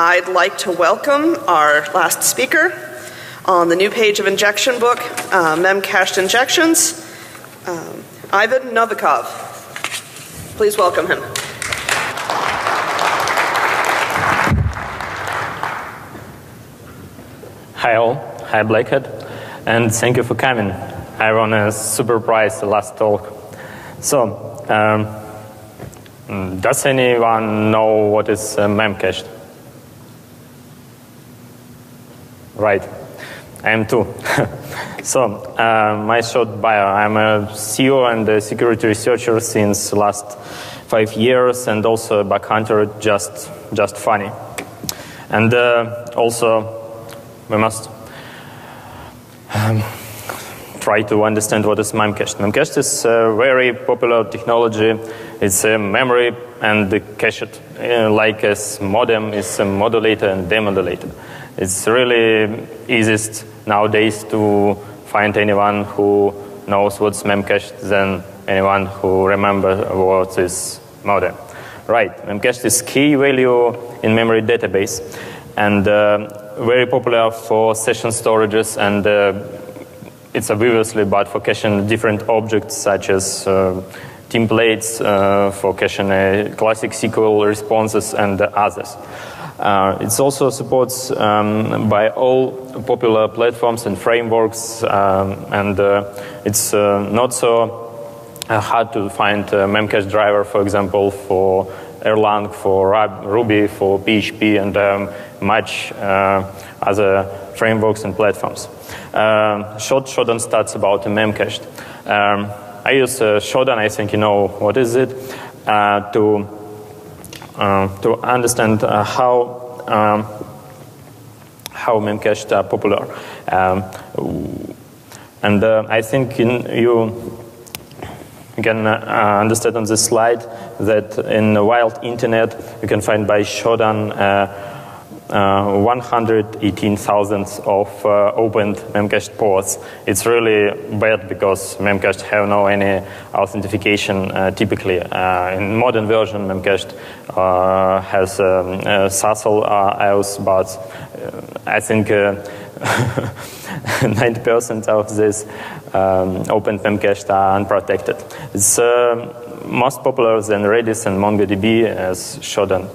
I'd like to welcome our last speaker on the new page of injection book, Memcached Injections, Ivan Novikov. Please welcome him. Hi all, hi Blackhead, and thank you for coming. I won a super prize the last talk. So, does anyone know what is Memcached? Right, I am too. So, my short bio, I'm a CEO and a security researcher since the last 5 years, and also a bug hunter, just funny. And also, we must try to understand what is Memcached. Memcached is a very popular technology. It's a memory and cached, like as modem is a modulator and demodulator. It's really easiest nowadays to find anyone who knows what's Memcached than anyone who remembers what is modem. Right, Memcached is key value in memory database, and very popular for session storages, and it's obviously bad for caching different objects such as templates, for caching classic SQL responses and others. It also supports by all popular platforms and frameworks, and it's not so hard to find a Memcached driver, for example, for Erlang, for Ruby, for PHP, and much other frameworks and platforms. Short Shodan stats about Memcached. I use Shodan, I think you know what is it, to understand how Memcached are popular. And I think you can understand on this slide that in the wild internet you can find by Shodan 118,000 of opened Memcached ports. It's really bad because Memcached have no any authentication typically. In modern version, Memcached has SASL IOS, but I think 90% of this open Memcached are unprotected. It's most popular than Redis and MongoDB, as Shodan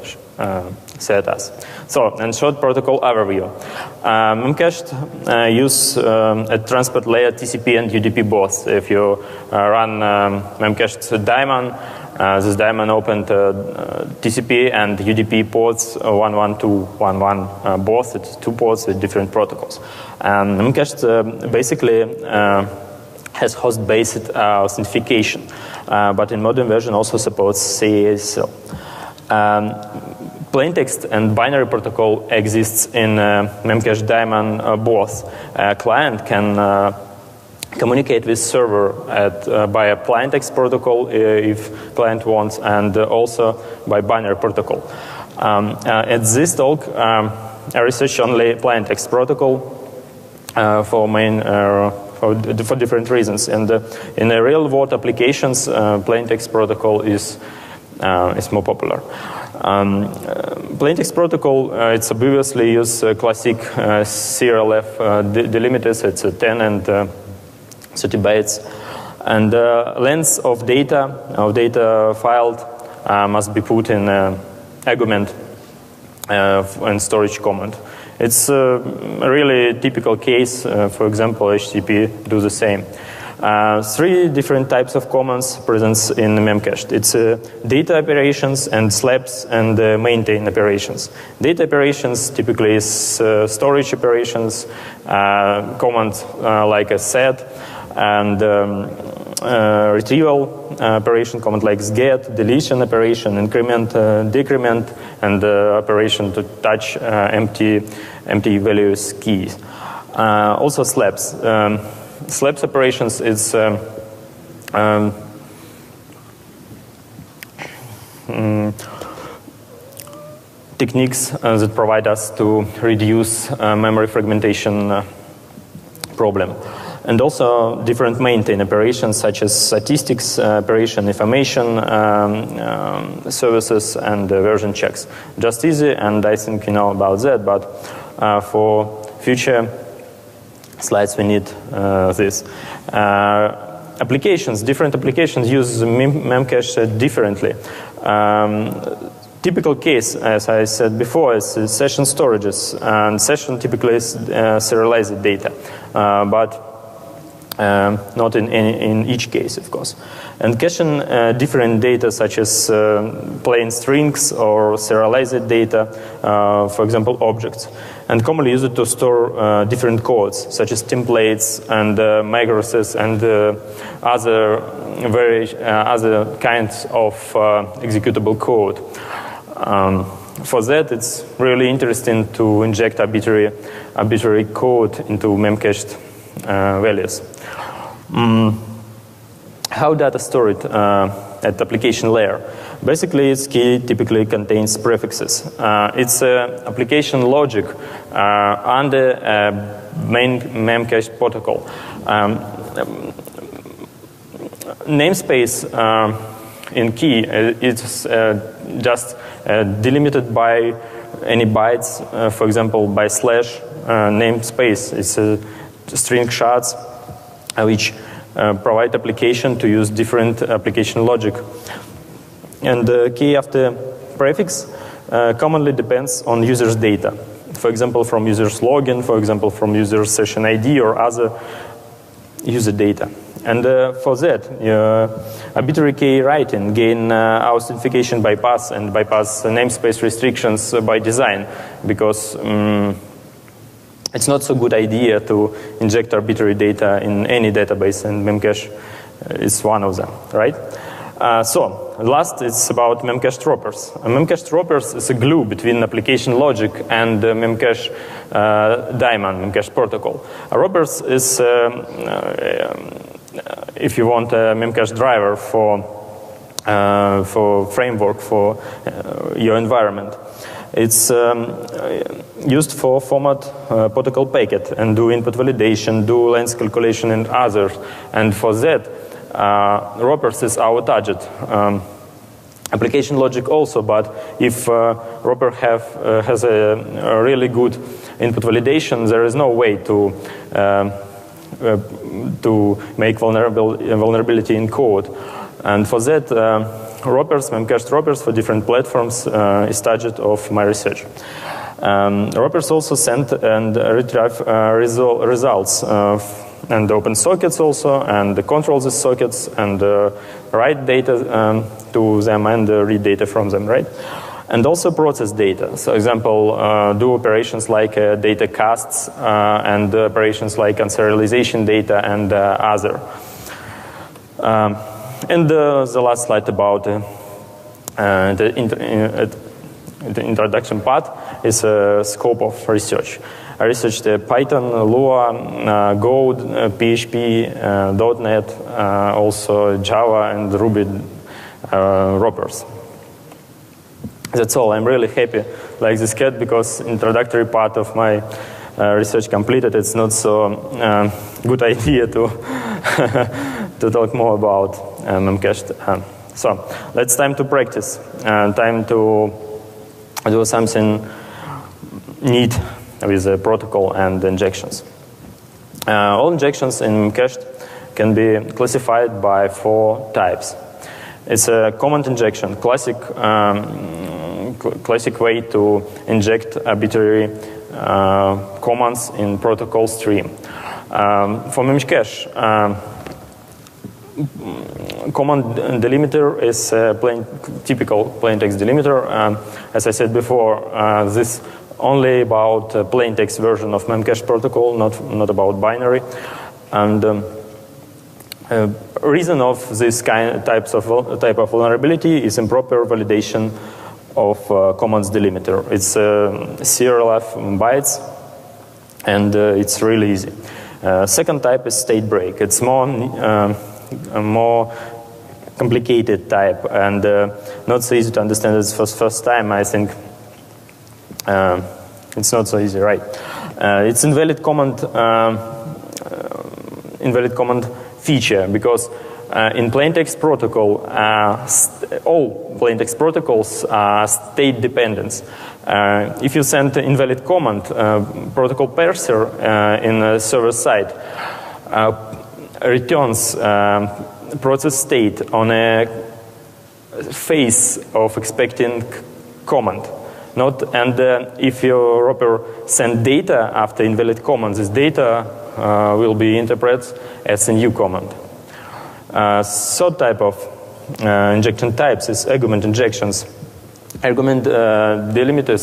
said us. So, in short protocol overview. Memcached use a transport layer TCP and UDP both. If you run Memcached daemon, this daemon opened TCP and UDP ports 112.1.1 both. It's two ports with different protocols. Memcached basically has host-based authentication, but in modern version also supports CASL. Plaintext and binary protocol exists in Memcached daemon both. Client can communicate with server by a plaintext protocol if client wants, and also by binary protocol. At this talk, I research only plaintext protocol for different reasons. And in the real-world applications, plaintext protocol is more popular. Plaintext protocol, it's obviously use classic CRLF delimiters. It's 10 and 30 bytes, and length of data filed must be put in argument and storage command. It's a really typical case. For example, HTTP do the same. 3 different types of commands present in Memcached. It's data operations and slaps and maintain operations. Data operations typically is storage operations, commands like a set, and retrieval operation command like get, deletion operation, increment, decrement, and operation to touch empty values keys. Also slaps. Slaps operations is techniques that provide us to reduce memory fragmentation problem. And also different maintain operations such as statistics, operation information services, and version checks. Just easy, and I think you know about that, but for future slides we need this. Applications, different applications use Memcached differently. Typical case, as I said before, is session storages, and session typically is serialized data, but not in each case, of course. And caching different data such as plain strings or serialized data, for example, objects, and commonly used to store different codes such as templates and macros and other kinds of executable code. For that, it's really interesting to inject arbitrary code into Memcached values. How data stored at application layer? Basically, its key typically contains prefixes. It's application logic under main Memcached protocol. Namespace in key it's just delimited by any bytes, for example, by slash namespace. It's string shards which provide application to use different application logic. And the key after prefix commonly depends on user's data. For example, from user's login, for example, from user's session ID or other user data. And for that, arbitrary key writing gain authentication bypass and bypass namespace restrictions by design, because it's not so good idea to inject arbitrary data in any database, and Memcached is one of them, right? So last, it's about Memcached wrappers. Memcached wrappers is a glue between application logic and Memcached daemon, Memcached protocol. Wrappers is, if you want a Memcached driver for framework for your environment. It's used for format protocol packet and do input validation, do length calculation and others. And for that, wrappers is our target. Application logic also, but if wrapper has a really good input validation, there is no way to make vulnerability in code. And for that, wrappers, Memcached wrappers for different platforms is target of my research. Wrappers also send and retrieve results and open sockets also, and control the sockets and write data to them and read data from them, right? And also process data. So, example, do operations like data casts and operations like unserialization data and other. And the last slide about the introduction part is scope of research. I researched Python, Lua, Go, PHP, .NET, also Java and Ruby wrappers. That's all. I'm really happy like this cat because introductory part of my research completed. It's not so good idea to to talk more about Memcached. So it's time to practice. Time to do something neat with the protocol and injections. All injections in Memcached can be classified by 4 types. It's a command injection, classic way to inject arbitrary commands in protocol stream. For Memcached, command delimiter is a typical plain text delimiter. As I said before, this only about plain text version of Memcached protocol, not about binary. And reason of this type of vulnerability is improper validation of commands delimiter. It's CRLF bytes, and it's really easy. Second type is state break. It's more complicated type and not so easy to understand. It's for first time. I think it's not so easy, right? It's invalid command invalid command feature, because in plaintext protocol, all plaintext protocols are state dependent. If you send an invalid command, protocol parser in the server side returns process state on a phase of expecting command. And if your wrapper send data after invalid command, this data will be interpreted as a new command. Third type of injection types is argument injections. Argument delimiter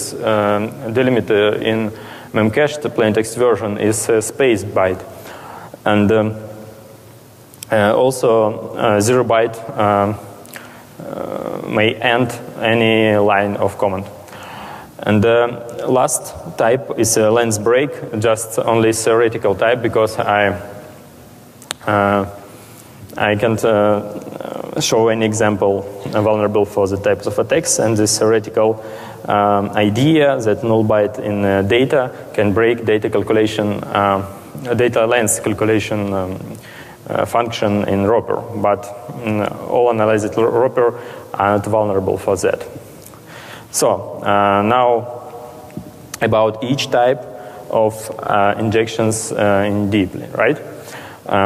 in Memcached, the plaintext version, is a space byte. And also 0 byte may end any line of command. And the last type is a lens break, just only theoretical type, because I can't show any example vulnerable for the types of attacks, and this theoretical idea that null byte in data can break data calculation, data length calculation function in wrapper, but all analyzed wrapper are not vulnerable for that. So now about each type of injections in deeply, right?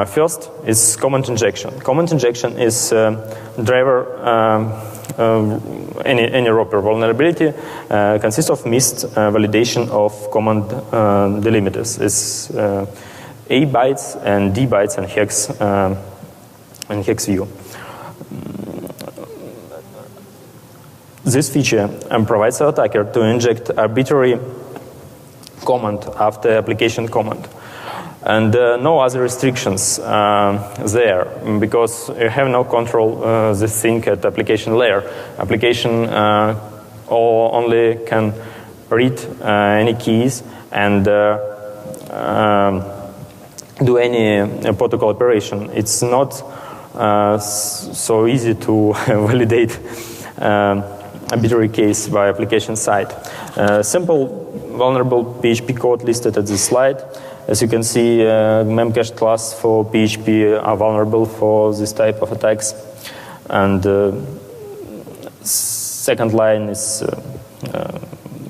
First is comment injection. Comment injection is driver any wrapper vulnerability consists of missed validation of command delimiters. It's A bytes and D bytes and hex view. This feature provides the attacker to inject arbitrary command after application command. And no other restrictions there, because you have no control this thing at application layer. Application only can read any keys and do any protocol operation. It's not so easy to validate arbitrary case by application side. Simple vulnerable PHP code listed at this slide. As you can see, Memcached class for PHP are vulnerable for this type of attacks. And second line is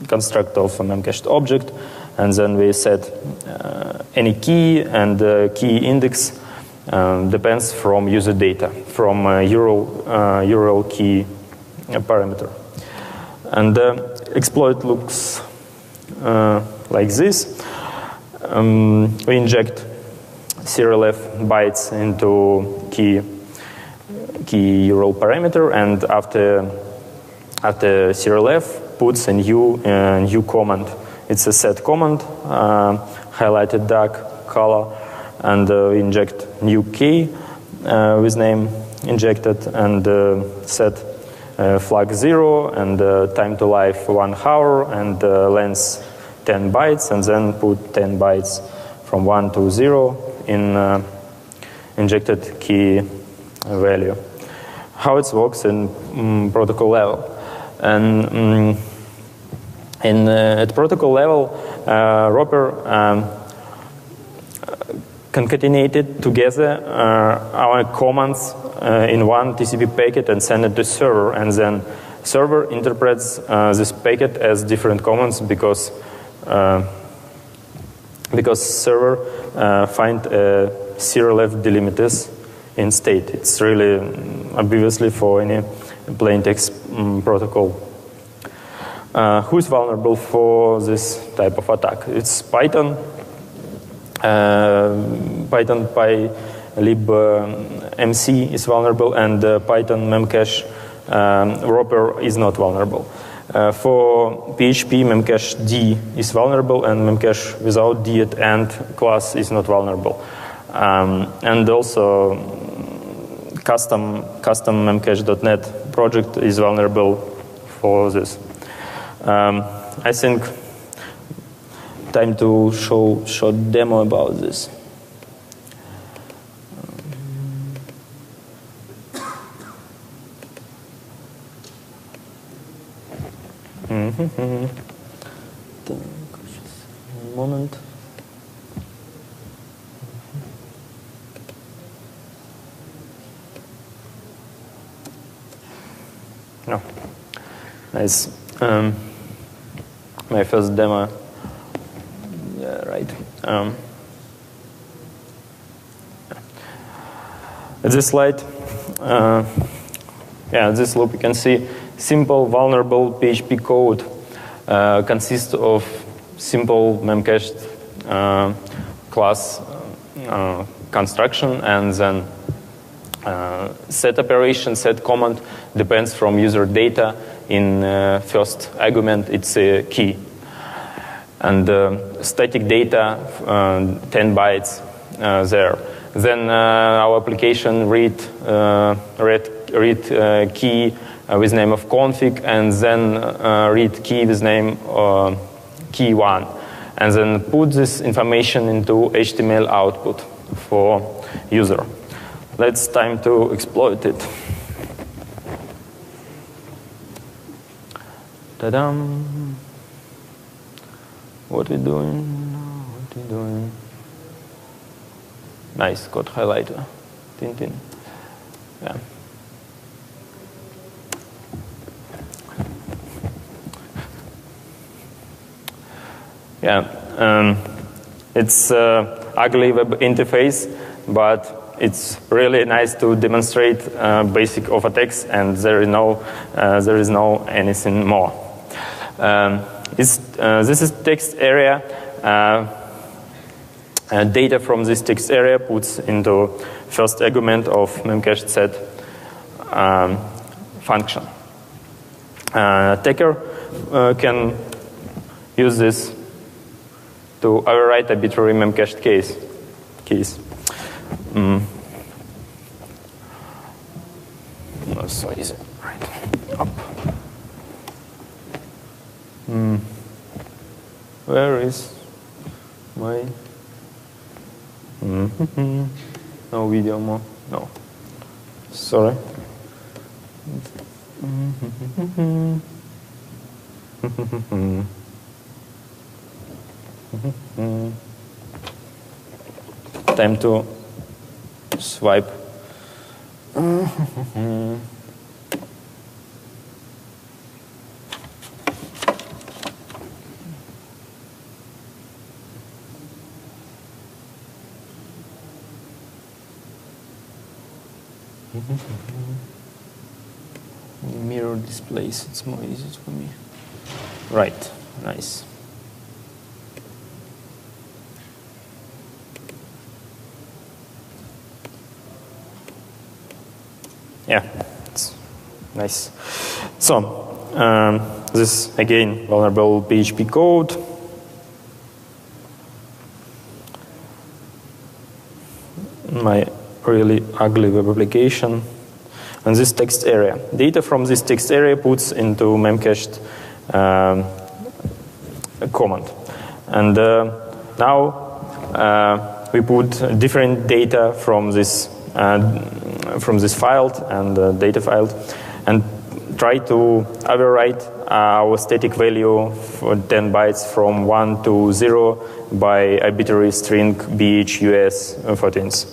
construct of a Memcached object. And then we set any key, and key index depends from user data, from URL key parameter. And exploit looks like this. We inject serialf bytes into key URL parameter, and after serialf puts a new command. It's a set command, highlighted dark color, and we inject new key with name injected, and set flag 0 and time to life 1 hour and length 10 bytes, and then put 10 bytes from 1 to 0 in injected key value. How it works in protocol level. And at protocol level, wrapper concatenated together our commands in one TCP packet and send it to server, and then server interprets this packet as different commands because server find serialf delimiters in state. It's really obviously for any plain text protocol. Who is vulnerable for this type of attack? It's Python. Python PyLib MC is vulnerable, and Python Memcached wrapper is not vulnerable. For PHP, Memcached D is vulnerable, and Memcached without D at end class is not vulnerable. And also, custom Memcached.net project is vulnerable for this. I think time to show short demo about this. One moment. Nice. My first demo. Yeah, right. At this slide, this loop you can see simple vulnerable PHP code consists of simple Memcached class construction, and then set operation, set command depends from user data. In first argument, it's a key. And static data, 10 bytes there. Then our application read key with name of config, and then read key with name key1, and then put this information into HTML output for user. It's time to exploit it. Ta-dam! What we doing? Nice, code highlighter. Tintin. Yeah. Yeah. It's ugly web interface, but it's really nice to demonstrate basic of attacks, and there is no anything more. This is text area. Data from this text area puts into first argument of Memcached set function. Attacker can use this to overwrite arbitrary Memcached keys. Not so easy. Right. Up. Where is my... No video more. No. Sorry. Time to swipe. Mirror displays, it's more easy for me. Right, nice. Yeah, it's nice. So, this again, vulnerable PHP code. My really ugly web application. And this text area. Data from this text area puts into Memcached command. And now we put different data from this file and data file, and try to overwrite our static value for 10 bytes from 1 to 0 by arbitrary string BHUS 14s.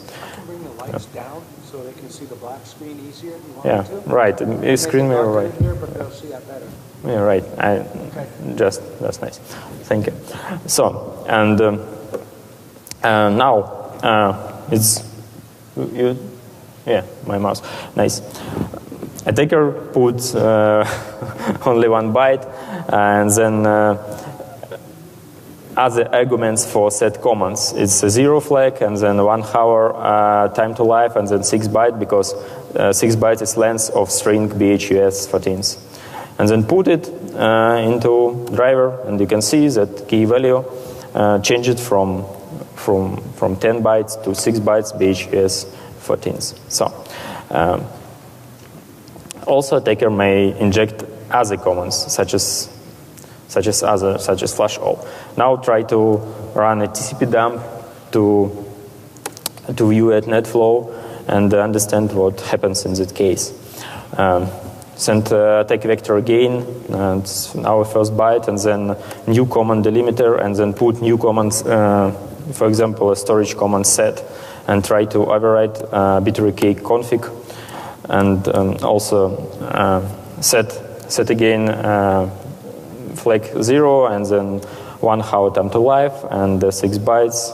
Bring the lights down so they can see the black screen easier. Yeah, right. Screen mirror, right. Here, but they'll see that better. Yeah, right. Okay. That's nice. Thank you. So, and now it's you. Yeah, my mouse. Nice. Attacker puts only 1 byte, and then other arguments for set commands. It's a 0 flag, and then 1 hour time to life, and then 6 byte, because 6 bytes is length of string BHUS 14s. And then put it into driver, and you can see that key value changed from 10 bytes to 6 bytes BHUS 14s. So also attacker may inject other commands such as flush all. Now try to run a TCP dump to view at NetFlow and understand what happens in that case. Send attack vector again, and our first byte, and then new command delimiter, and then put new commands, for example, a storage command set, and try to overwrite arbitrary key config, and also set set again flag 0 and then 1 how time to life and 6 bytes.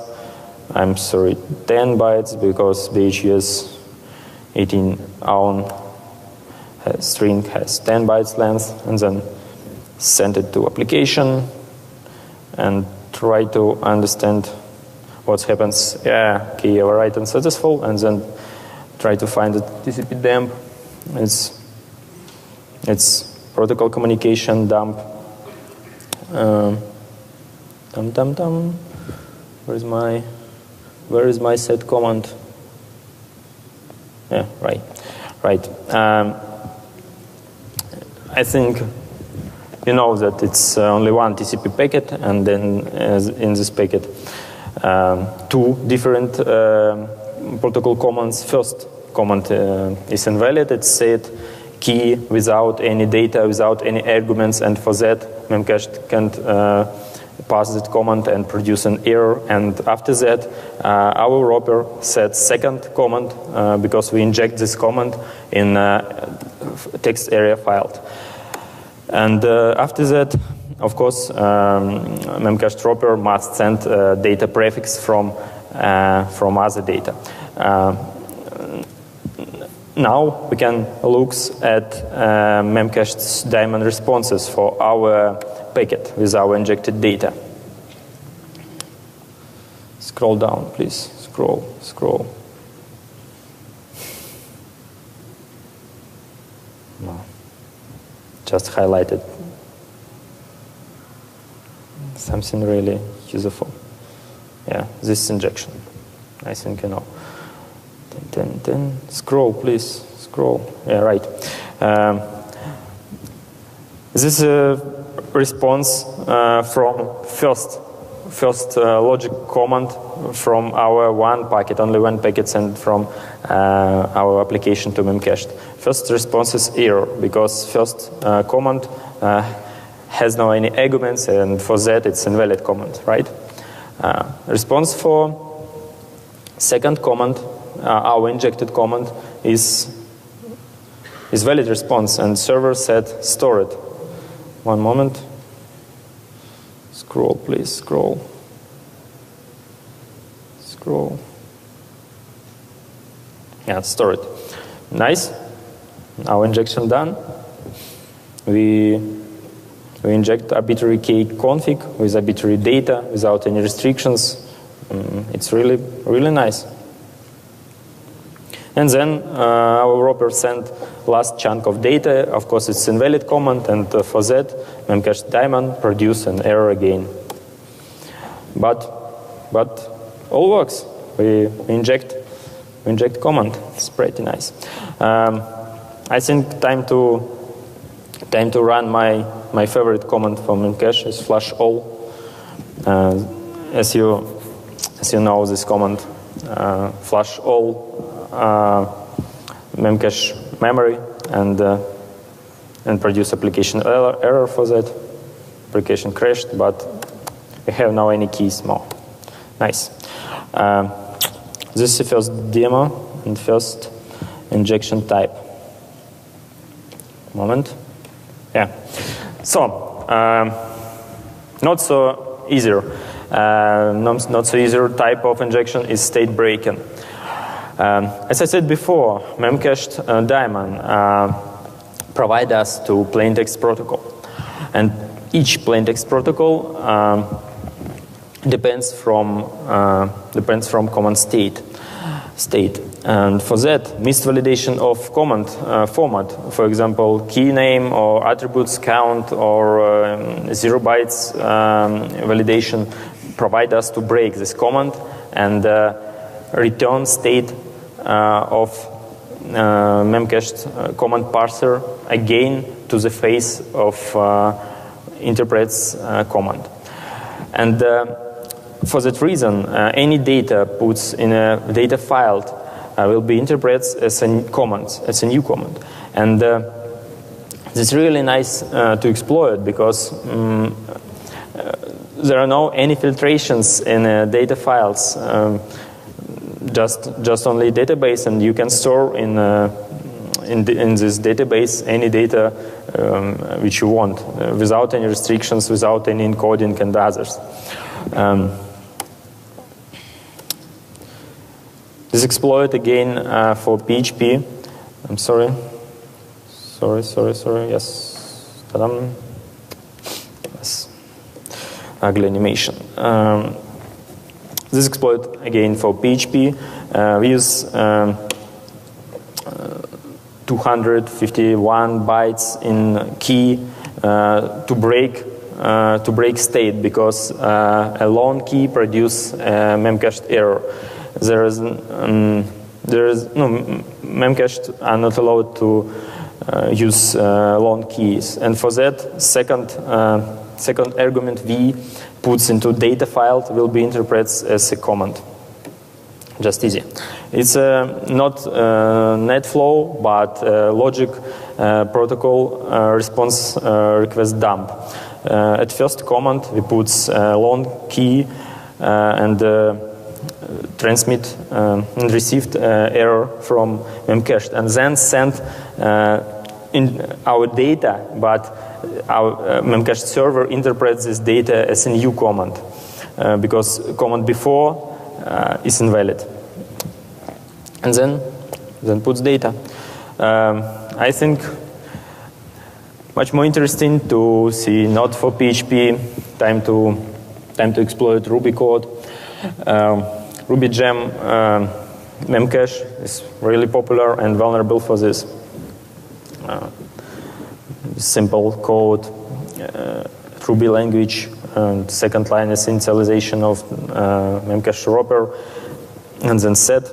I'm sorry, 10 bytes because BHUS 18 own string has 10 bytes length, and then send it to application and try to understand what happens. Yeah, key overwrite unsuccessful, and then try to find the TCP dump. It's protocol communication dump. Where is my set command? Yeah, right. I think you know that it's only one TCP packet, and then in this packet, 2 different protocol commands. First command is invalid. It said key without any data, without any arguments, and for that Memcached can't pass that command and produce an error. And after that, our wrapper said second command because we inject this command in text area file. And after that, of course, Memcached wrapper must send data prefix from other data. Now we can look at Memcached daemon responses for our packet with our injected data. Scroll down, please. Scroll. No. Just highlighted something really useful. Yeah, this injection. I think you know. 10. Scroll, please. Scroll. Yeah, right. This is a response from first logic command from our only one packet sent from our application to Memcached. First response is error because first command has no any arguments, and for that it's invalid command, right? Response for second command, our injected command, is valid response, and server said store it. One moment. Scroll, please. Scroll. Yeah, store it. Nice. Our injection done. We inject arbitrary key config with arbitrary data without any restrictions. It's really nice. And then our wrapper sent last chunk of data. Of course, it's invalid command, and for that, Memcached daemon produce an error again. But all works. We inject command. It's pretty nice. I think time to run my favorite command from Memcached is flush all. As you know, this command flush all Memcached memory and produce application error for that. Application crashed, but we have now any keys more. Nice. This is the first demo and first injection type. Moment. Yeah. So not so easier. Not so easier type of injection is state breaking. As I said before, Memcached daemon provide us to plaintext protocol, and each plaintext protocol depends from command state. And for that, missed validation of command format, for example, key name or attributes count or 0 bytes validation, provide us to break this command and return state of Memcached command parser again to the face of interprets command. And for that reason, any data puts in a data file will be interpreted as a command, as a new command. And it's really nice to exploit because there are no any filtrations in data files. Just only database, and you can store in this database any data which you want, without any restrictions, without any encoding and others. This exploit again for PHP. I'm sorry. Yes. Ta-dam. Yes. Ugly animation. This exploit again for PHP. We use 251 bytes in key to break state, because a lone key produces memcached error. Memcached are not allowed to use lone keys, and for that, second argument v puts into data file will be interpreted as a command. Just easy. It's not NetFlow, but logic protocol response request dump. At first command, we put lone key and transmit and received error from Memcached, and then send in our data, but our Memcached server interprets this data as a new command, because command before is invalid, and then puts data. I think much more interesting to see not for PHP, time to exploit Ruby code. Ruby gem Memcache is really popular and vulnerable for this. Simple code, Ruby language, and second line is initialization of Memcached wrapper, and then set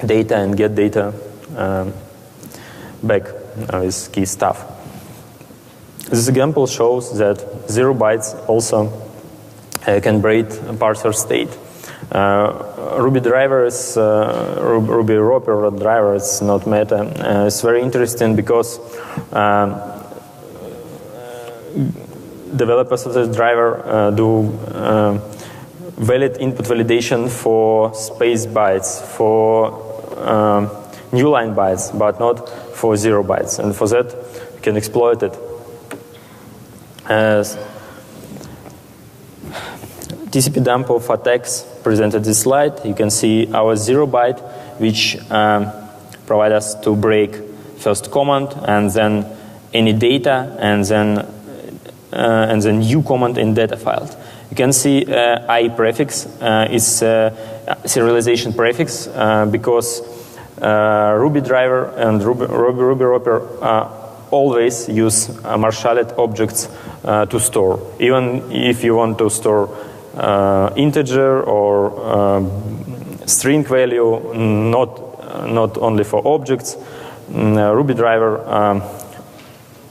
data and get data back with key stuff. This example shows that 0 bytes also can break parser state. Ruby driver is Ruby wrapper driver is not meta. It's very interesting because developers of this driver do valid input validation for space bytes, for new line bytes, but not for 0 bytes. And for that, you can exploit it. As TCP dump of attacks presented this slide, you can see our 0 byte, which provide us to break first command and then any data and then new command in data file. You can see I prefix is serialization prefix because Ruby driver and Ruby wrapper always use marshaled objects to store. Even if you want to store integer or string value, not only for objects, Ruby driver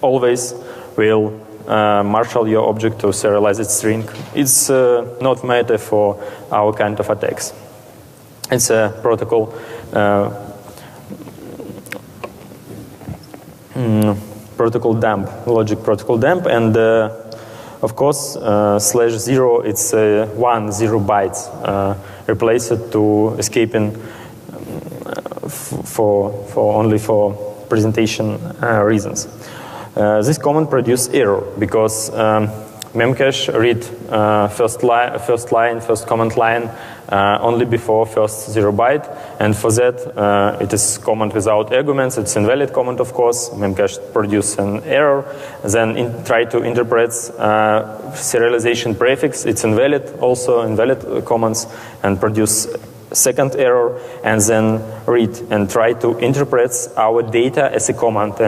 always will marshal your object to serialized string. It's not meta for our kind of attacks. It's a protocol protocol dump, logic protocol dump, and of course /0 it's 0 bytes replaced to escaping only for presentation reasons. This command produces error because Memcache read first command line only before first 0 byte, and for that it is command without arguments. It's invalid command, of course. Memcache produce an error, then try to interpret serialization prefix. It's invalid, also invalid commands, and produce second error, and then read and try to interpret our data as a command,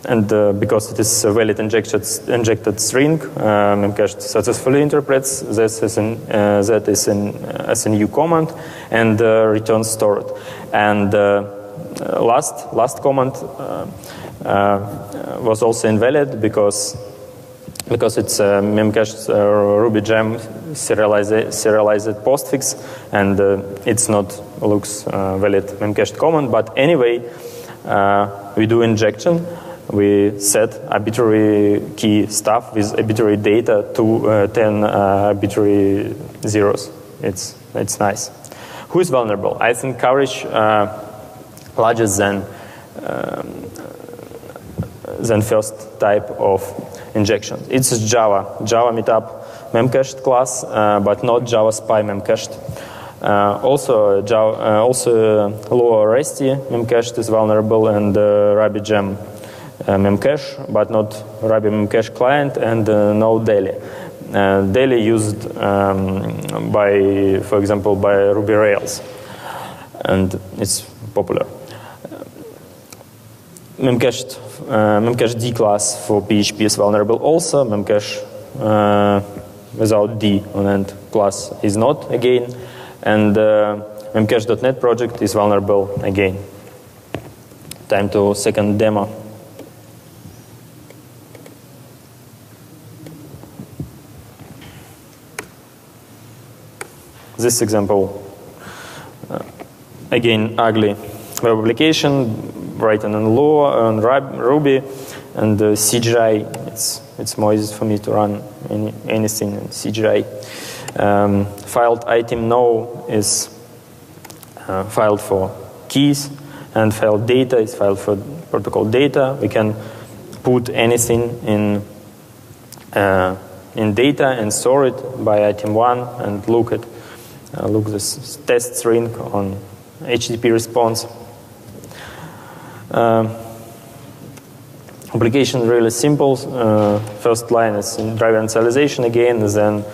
and because it is a valid injected string, Memcached successfully interprets this as a new command and returns stored. And last command was also invalid because it's Memcached Ruby gem serialized postfix, and it's not looks valid Memcached command. But anyway, we do injection. We set arbitrary key stuff with arbitrary data to 10 arbitrary zeros. It's nice. Who is vulnerable? I think coverage larger than than first type of injection. It's Java meetup Memcached class, but not Java Spy Memcached. Also lower REST Memcached is vulnerable, and RubyGem Memcache, but not Ruby Memcache client, and no Daily. Daily used for example, by Ruby Rails, and it's popular. Memcached D class for PHP is vulnerable also. Memcache without D on end class is not again, and Memcached.net project is vulnerable again. Time to second demo. This example, again, ugly web application, written in Lua and Ruby, and CGI. It's more easy for me to run anything in CGI. Filed item no is filed for keys, and filed data is filed for protocol data. We can put anything in data and store it by item 1 and look this test string on HTTP response. Application really simple. First line is driver initialization again, then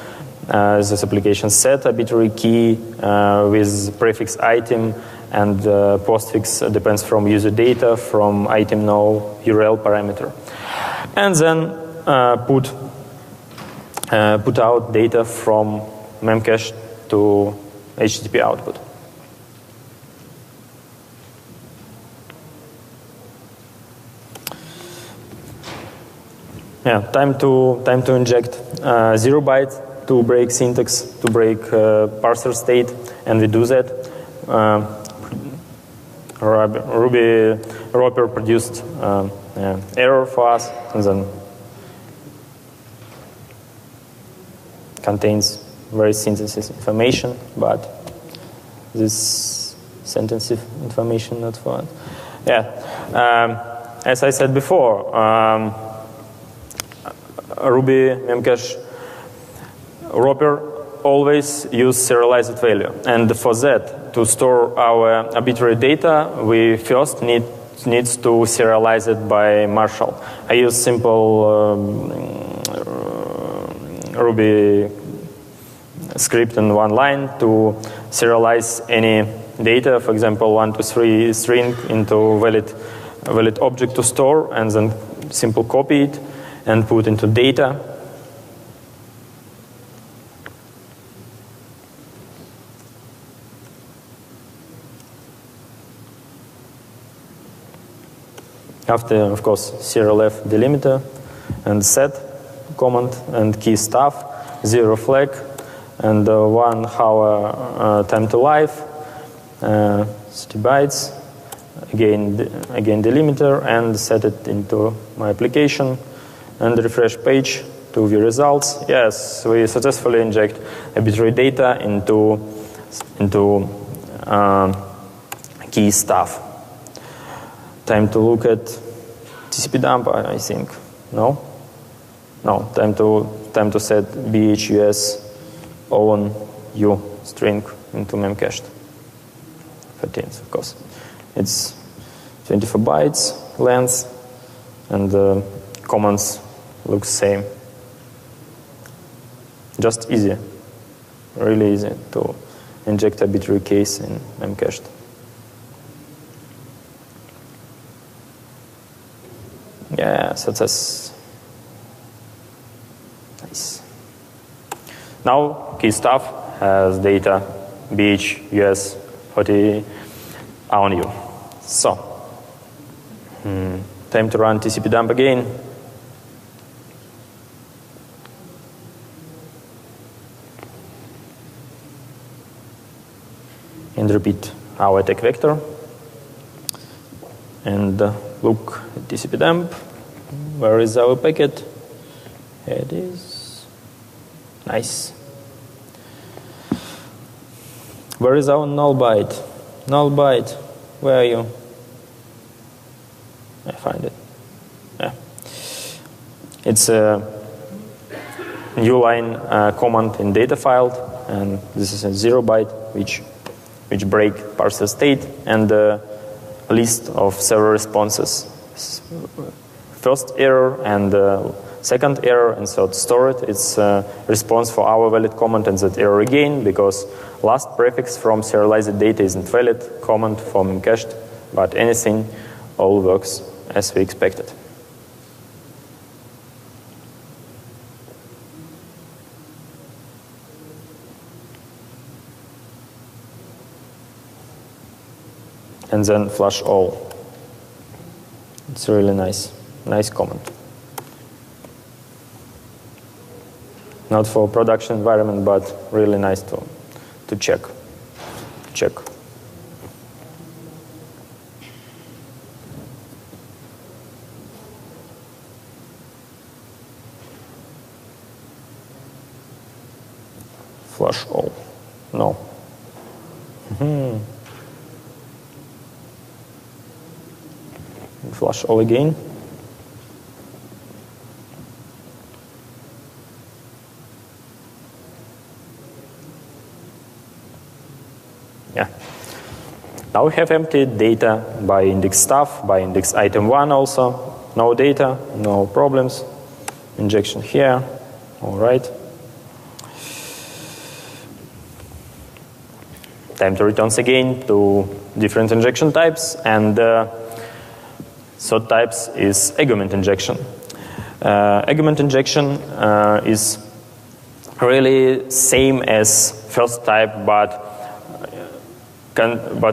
this application set arbitrary key with prefix item, and postfix depends from user data from item no URL parameter, and then put out data from Memcached to HTTP output. Yeah, time to inject 0 byte to break syntax, to break parser state, and we do that. Ruby wrapper produced error for us, and then contains very sensitive information, but this sensitive information not for us. Yeah, as I said before, Ruby Memcache wrapper always use serialized value, and for that, to store our arbitrary data, we first needs to serialize it by Marshall. I use simple Ruby script in one line to serialize any data, for example 1 to 3 string into valid object to store, and then simple copy it and put into data. After, of course, serialf delimiter and set command and key stuff, 0 flag, and 1 hour time to life, 30 bytes, again delimiter, and set it into my application, and refresh page to view results. Yes, we successfully inject arbitrary data into key stuff. Time to look at TCP dump, I think. No, time to set bhus own u string into Memcached. 13th, of course. It's 24 bytes length, and the commands look same. Just easy, really easy to inject arbitrary case in Memcached. Yeah, success. Nice. Now key stuff has data bhus 40 on you. So time to run TCP dump again. And repeat our attack vector. And look at TCP dump. Where is our packet? Here it is. Nice. Where is our null byte? Null byte, where are you? I find it. Yeah. It's a new line command in data file, and this is a 0 byte which break parser state and a list of several responses. First error and second error, and so to store it, it's a response for our valid command and that error again, because last prefix from serialized data isn't valid command for Memcached, but anything all works as we expected. And then flush all. It's really nice command. Not for production environment, but really nice to check. Flush all. No. Flush all again. Yeah. Now we have empty data by index stuff, by index item 1 also. No data, no problems. Injection here. All right. Time to returns again to different injection types, and third types is argument injection. Argument injection is really same as first type, but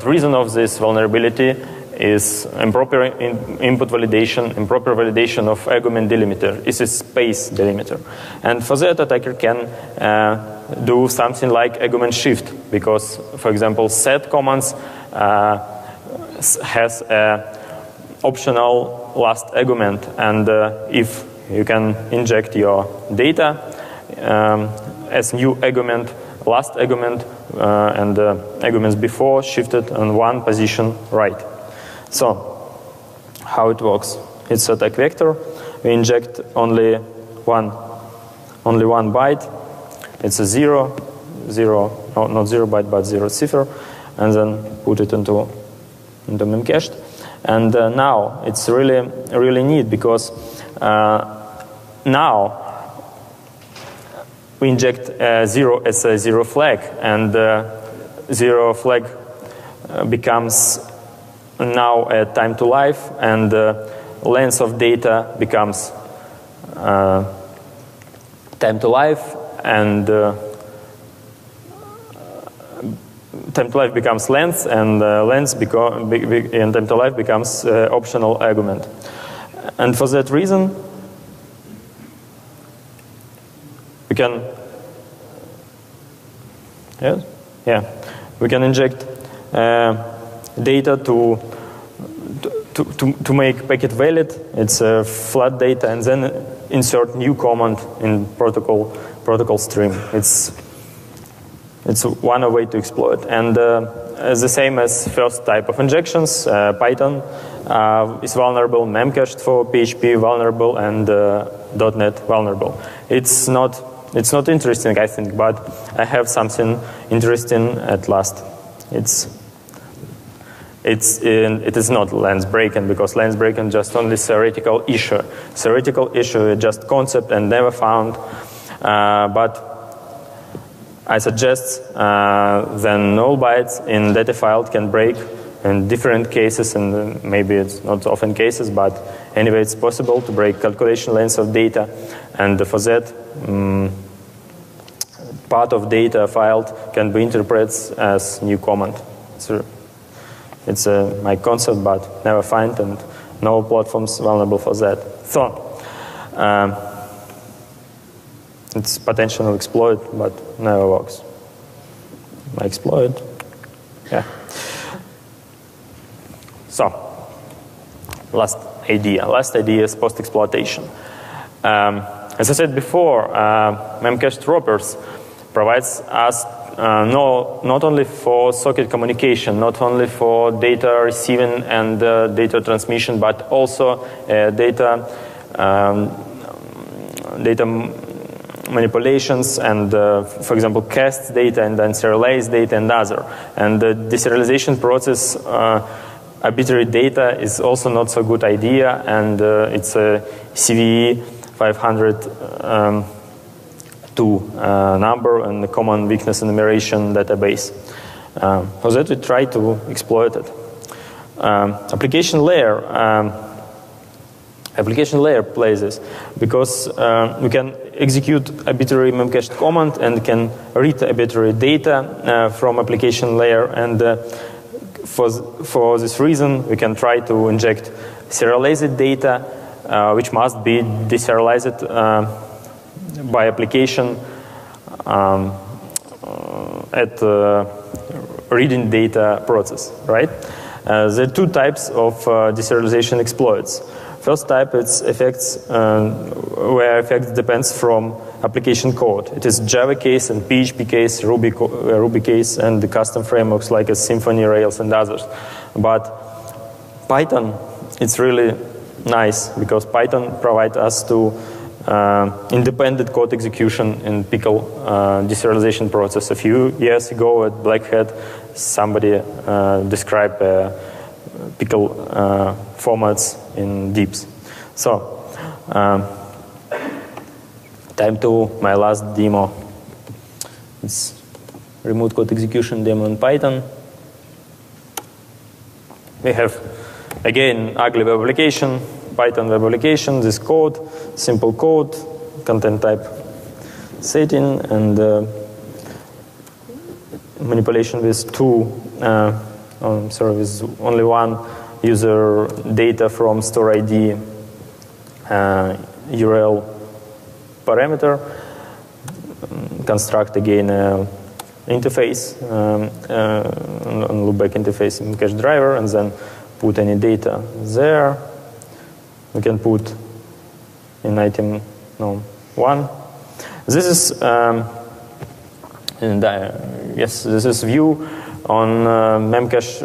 reason of this vulnerability is improper input validation, improper validation of argument delimiter. It's a space delimiter, and for that attacker can do something like argument shift, because, for example, set commands has a optional last argument, and if you can inject your data as new argument, last argument and arguments before shifted on one position right. So how it works? It's attack vector. We inject only one byte. It's a 0, no, not 0 byte, but 0 cipher, and then put it into Memcached. And now it's really neat, because now we inject 0 as a 0 flag, and 0 flag becomes now a time to life, and length of data becomes time to life, and time to life becomes length, and and time to life becomes optional argument. And for that reason, we can we can inject data to make packet valid. It's flat data, and then insert new command in protocol stream. It's one way to exploit, and the same as first type of injections. Python is vulnerable, Memcached for PHP vulnerable, and .NET vulnerable. It's not interesting, I think, but I have something interesting at last. It is not lens breaking, because lens breaking just only theoretical issue. Theoretical issue is just concept and never found. But I suggest then null bytes in data file can break in different cases, and maybe it's not often cases, but anyway it's possible to break calculation length of data, and for that part of data filed can be interpreted as new command. It's my concept, but never find, and no platforms vulnerable for that. So it's potential exploit, but never works. Exploit, yeah. So last idea is post-exploitation. As I said before, Memcached wrappers provides us not only for socket communication, not only for data receiving and data transmission, but also data manipulations and, for example, cast data and then serialized data and other. And the deserialization process, arbitrary data is also not so good idea, and it's a CVE 502 number and the common weakness enumeration database. For that, we try to exploit it. Application layer plays this because we can execute arbitrary memcached command and can read arbitrary data from application layer, and for this reason we can try to inject serialized data which must be deserialized by application at reading data process, right? There are two types of deserialization exploits. First type, it's effects where effects depends from application code. It is Java case and PHP case, Ruby case, and the custom frameworks like Symfony, Rails, and others. But Python, it's really nice because Python provides us to independent code execution in pickle deserialization process. A few years ago at Black Hat, somebody described pickle formats in deeps. So, time to my last demo. It's remote code execution demo in Python. We have, again, ugly web application, Python web application, this code, simple code, content type setting, and manipulation with with only one user data from store ID URL parameter. Construct again interface on loopback interface in cache driver, and then put any data there. We can put in item 1. This is this is view on Memcached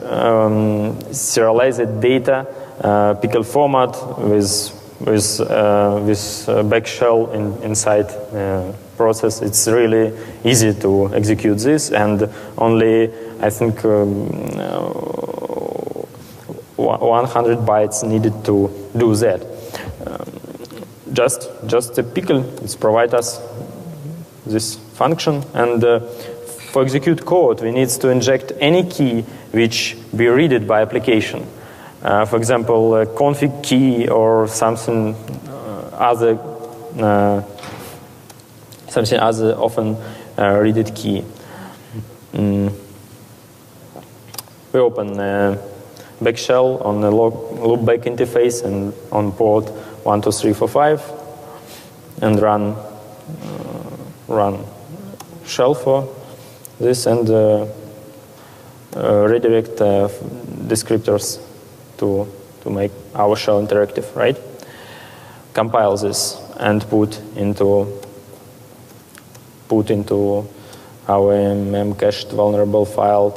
serialized data pickle format with back shell inside process. It's really easy to execute this, and only I think 100 bytes needed to do that. Just a pickle is provide us this function, and for execute code we need to inject any key which be read by application. For example, a config key or something other often read key. We open back shell on the loopback interface and on port 12345 and run shell for this, and redirect descriptors to make our shell interactive, right? Compile this and put into our memcached vulnerable file.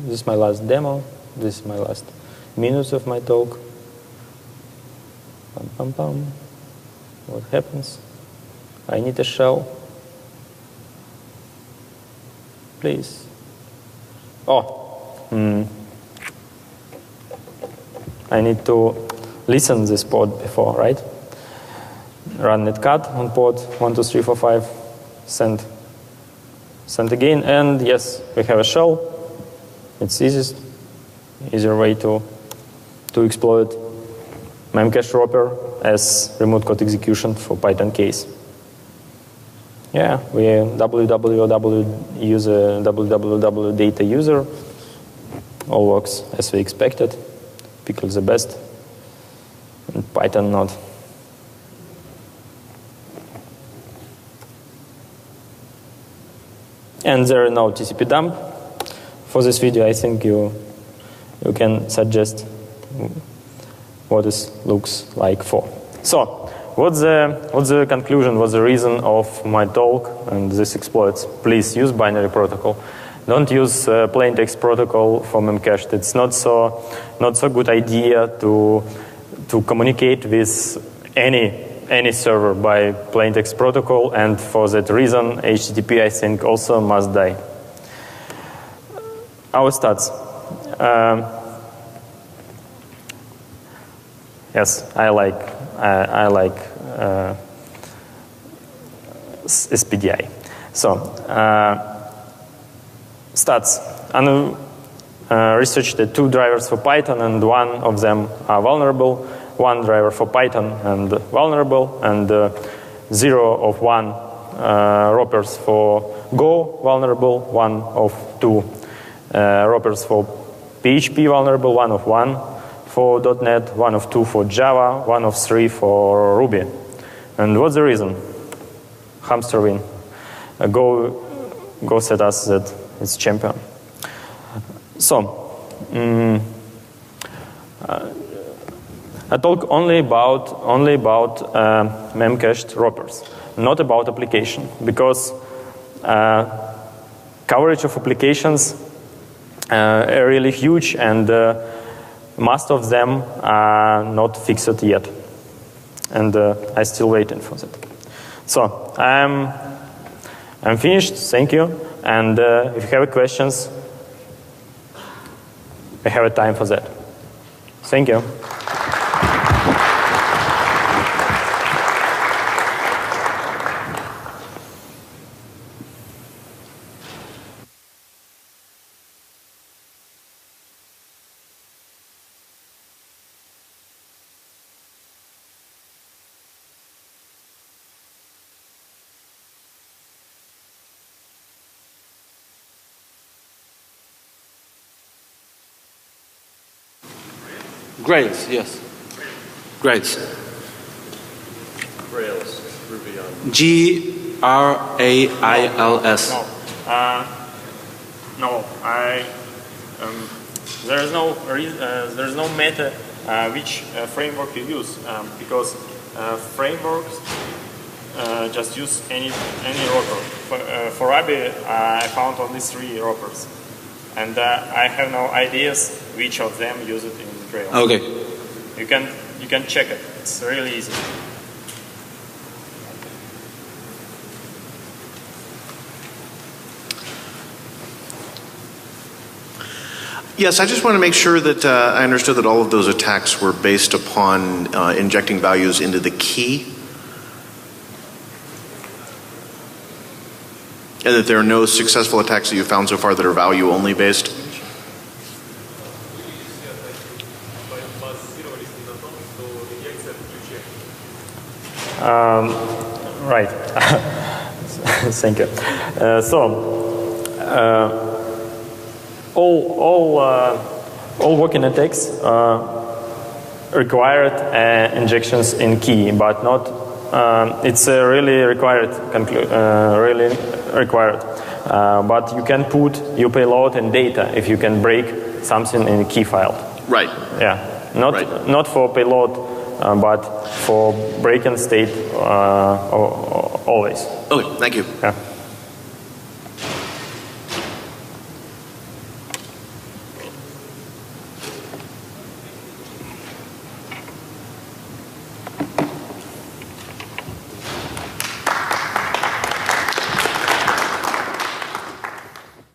This is my last demo. This is my last minutes of my talk. What happens? I need a shell. Please. I need to listen this port before, right? Run netcat on port 12345. Send again, and yes, we have a shell. It's easier way to exploit Memcached wrapper as remote code execution for Python case. Yeah, we www user, www data user. All works as we expected. Pickle the best, and Python not. And there are no TCP dump. For this video, I think you can suggest what this looks like for. So, what's the conclusion? What's the reason of my talk and this exploits? Please use binary protocol. don't use plain text protocol for Memcached. It's not so good idea to communicate with any server by plain text protocol, and for that reason HTTP, I think, also must die. Our stats. Yes, I like SPDI. So stats. Researched the 2 drivers for Python, and one of them are vulnerable. 1 driver for Python and vulnerable, and 0 of 1 wrappers for Go vulnerable, 1 of 2 wrappers for PHP vulnerable, 1 of 1 for .NET, 1 of 2 for Java, 1 of 3 for Ruby. And what's the reason? Hamster win. Go said us that it's champion. So, I talk only about Memcached wrappers, not about application, because coverage of applications are really huge, and most of them are not fixed yet, and I'm still waiting for that. So I'm finished. Thank you. And if you have questions, I have a time for that. Thank you. Grails, yes. Grails. Rails, Ruby on. Grails. No. There's no matter which framework you use, because frameworks just use any wrapper. For Ruby, I found only 3 wrappers, and I have no ideas which of them use it in Grails. Okay. You can check it. It's really easy. Yes, I just want to make sure that I understood that all of those attacks were based upon injecting values into the key, and that there are no successful attacks that you've found so far that are value only based. Right. Thank you. All working attacks required injections in key, but not. It's really required. But you can put your payload and data if you can break something in a key file. Right. Yeah. Not for payload, but for break and state always. Okay. Thank you. Yeah.